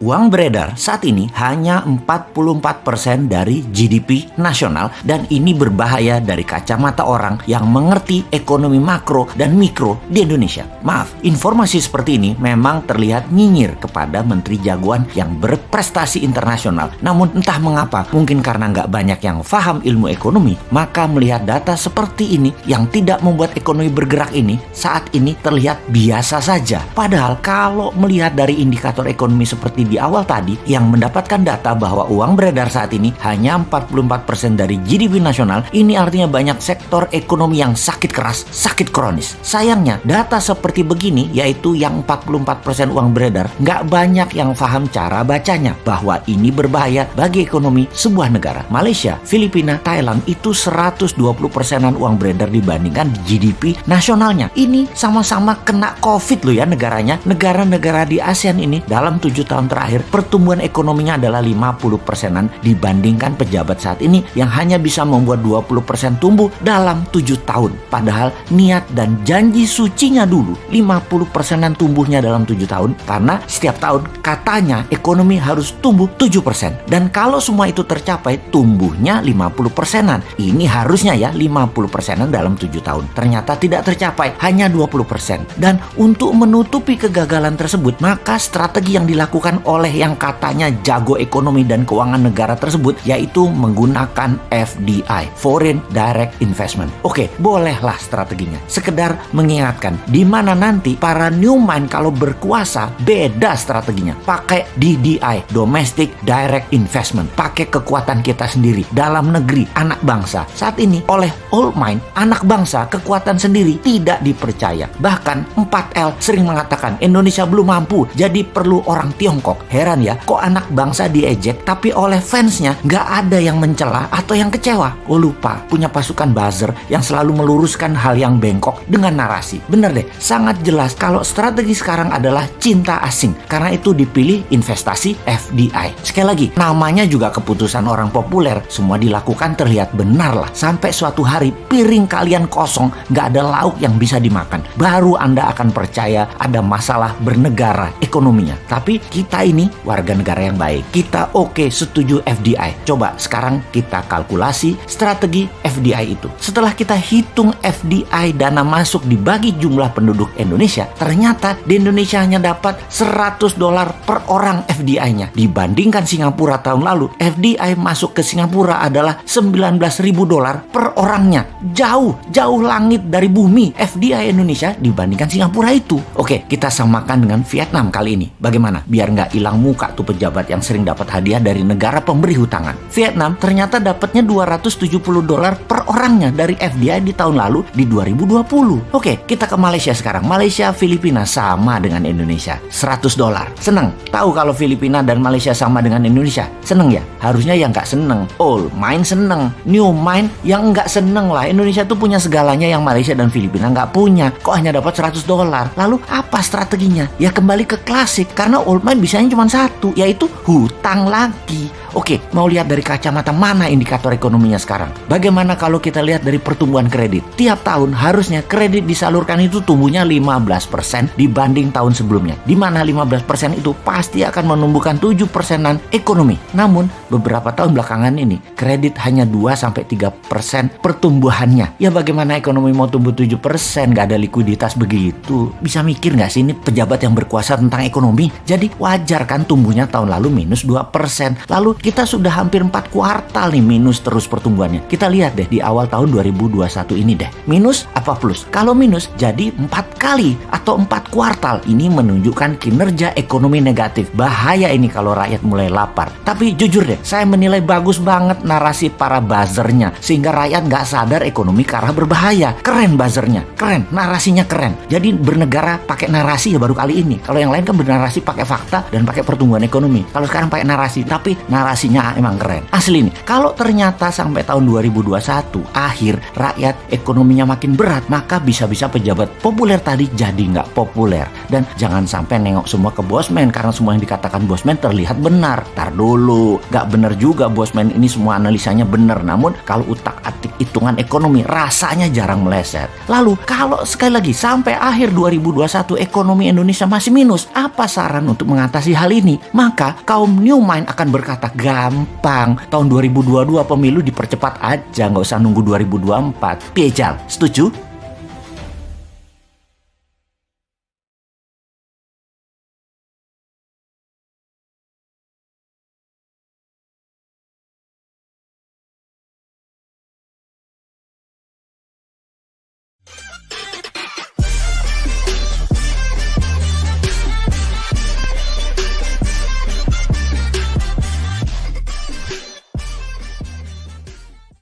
Uang beredar saat ini hanya 44% dari GDP nasional dan ini berbahaya dari kacamata orang yang mengerti ekonomi makro dan mikro di Indonesia. Maaf, informasi seperti ini memang terlihat nyinyir kepada menteri jagoan yang berprestasi internasional. Namun entah mengapa, mungkin karena nggak banyak yang paham ilmu ekonomi, maka melihat data seperti ini yang tidak membuat ekonomi bergerak ini saat ini terlihat biasa saja. Padahal kalau melihat dari indikator ekonomi seperti di awal tadi yang mendapatkan data bahwa uang beredar saat ini hanya 44% dari GDP nasional, ini artinya banyak sektor ekonomi yang sakit keras, sakit kronis. Sayangnya data seperti begini, yaitu yang 44% uang beredar, nggak banyak yang paham cara bacanya bahwa ini berbahaya bagi ekonomi sebuah negara. Malaysia, Filipina, Thailand itu 120%-an uang beredar dibandingkan GDP nasionalnya. Ini sama-sama kena COVID loh ya negaranya. Negara-negara di ASEAN ini dalam 7 tahun terakhir pertumbuhan ekonominya adalah 50%-an dibandingkan pejabat saat ini yang hanya bisa membuat 20% tumbuh dalam 7 tahun. Padahal niat dan janji sucinya dulu 50%-an tumbuhnya dalam 7 tahun karena setiap tahun katanya ekonomi harus tumbuh 7%. Dan kalau semua itu tercapai tumbuhnya 50%-an. Ini harusnya ya 50%-an dalam 7 tahun. Ternyata tidak tercapai, hanya 20%. Dan untuk menutupi kegagalan tersebut, maka strategi yang dilakukan oleh yang katanya jago ekonomi dan keuangan negara tersebut yaitu menggunakan FDI, Foreign Direct Investment. Oke, bolehlah strateginya. Sekedar mengingatkan di mana nanti para new mind kalau berkuasa beda strateginya. Pakai DDI, Domestic Direct Investment. Pakai kekuatan kita sendiri dalam negeri, anak bangsa. Saat ini oleh old mind, anak bangsa kekuatan sendiri tidak dipercaya. Bahkan 4L sering mengatakan Indonesia belum mampu, jadi perlu orang Tiongkok. Heran ya, kok anak bangsa diejek tapi oleh fansnya nggak ada yang mencela atau yang kecewa. Oh lupa, punya pasukan buzzer yang selalu meluruskan hal yang bengkok dengan narasi. Bener deh, sangat jelas kalau strategi sekarang adalah cinta asing. Karena itu dipilih investasi FDI. Sekali lagi, namanya juga keputusan orang populer. Semua dilakukan terlihat benar lah. Sampai suatu hari piring kalian kosong, nggak ada lauk yang bisa dimakan. Baru Anda akan percaya ada masalah bernegara ekonominya. Tapi kita ini warga negara yang baik. Kita oke, setuju FDI. Coba sekarang kita kalkulasi strategi FDI itu. Setelah kita hitung FDI dana masuk dibagi jumlah penduduk Indonesia, ternyata di Indonesia hanya dapat $100 per orang FDI-nya. Dibandingkan Singapura tahun lalu, FDI masuk ke Singapura adalah $19.000 per orangnya. Jauh langit dari bumi FDI Indonesia dibandingkan Singapura itu. Oke, kita samakan dengan Vietnam kali ini. Bagaimana? Biar nggak hilang muka tuh pejabat yang sering dapat hadiah dari negara pemberi hutangan. Vietnam ternyata dapatnya $270 per orangnya dari FDI di tahun lalu di 2020. Oke, kita ke Malaysia sekarang. Malaysia, Filipina sama dengan Indonesia. $100. Seneng? Tahu kalau Filipina dan Malaysia sama dengan Indonesia? Seneng ya? Harusnya yang nggak seneng. Old mind seneng. New mind yang nggak seneng lah. Indonesia tuh punya segalanya yang Malaysia dan Filipina nggak punya. Kok hanya dapat $100? Lalu apa strateginya? Ya kembali ke klasik. Karena old mind bisanya cuma satu, yaitu hutang lagi. Oke, mau lihat dari kacamata mana indikator ekonominya sekarang? Bagaimana kalau kita lihat dari pertumbuhan kredit? Tiap tahun harusnya kredit disalurkan itu tumbuhnya 15% dibanding tahun sebelumnya. Di mana 15% itu pasti akan menumbuhkan 7%-an ekonomi. Namun, beberapa tahun belakangan ini, kredit hanya 2-3% pertumbuhannya. Ya bagaimana ekonomi mau tumbuh 7%? Nggak ada likuiditas begitu. Bisa mikir nggak sih ini pejabat yang berkuasa tentang ekonomi? Jadi wajar kan tumbuhnya tahun lalu minus 2%. Lalu kita sudah hampir 4 kuartal nih minus terus pertumbuhannya. Kita lihat deh di awal tahun 2021 ini deh. Minus apa plus? Kalau minus jadi 4 kali atau 4 kuartal. Ini menunjukkan kinerja ekonomi negatif. Bahaya ini kalau rakyat mulai lapar. Tapi jujur deh, saya menilai bagus banget narasi para buzzernya. Sehingga rakyat nggak sadar ekonomi ke arah berbahaya. Keren buzzernya, keren, narasinya keren. Jadi bernegara pakai narasi ya baru kali ini. Kalau yang lain kan bernarasi pakai fakta dan pakai pertumbuhan ekonomi. Kalau sekarang pakai narasi, tapi narasi kalkulasinya emang keren. Asli nih, kalau ternyata sampai tahun 2021 akhir rakyat ekonominya makin berat, maka bisa-bisa pejabat populer tadi jadi nggak populer. Dan jangan sampai nengok semua ke Bosman, karena semua yang dikatakan Bosman terlihat benar. Tar dulu, nggak benar juga Bosman ini semua analisanya benar. Namun kalau utak-atik hitungan ekonomi rasanya jarang meleset. Lalu kalau sekali lagi sampai akhir 2021 ekonomi Indonesia masih minus, apa saran untuk mengatasi hal ini? Maka kaum New Mind akan berkata, gampang, tahun 2022 pemilu dipercepat aja, nggak usah nunggu 2024. Piejal, setuju?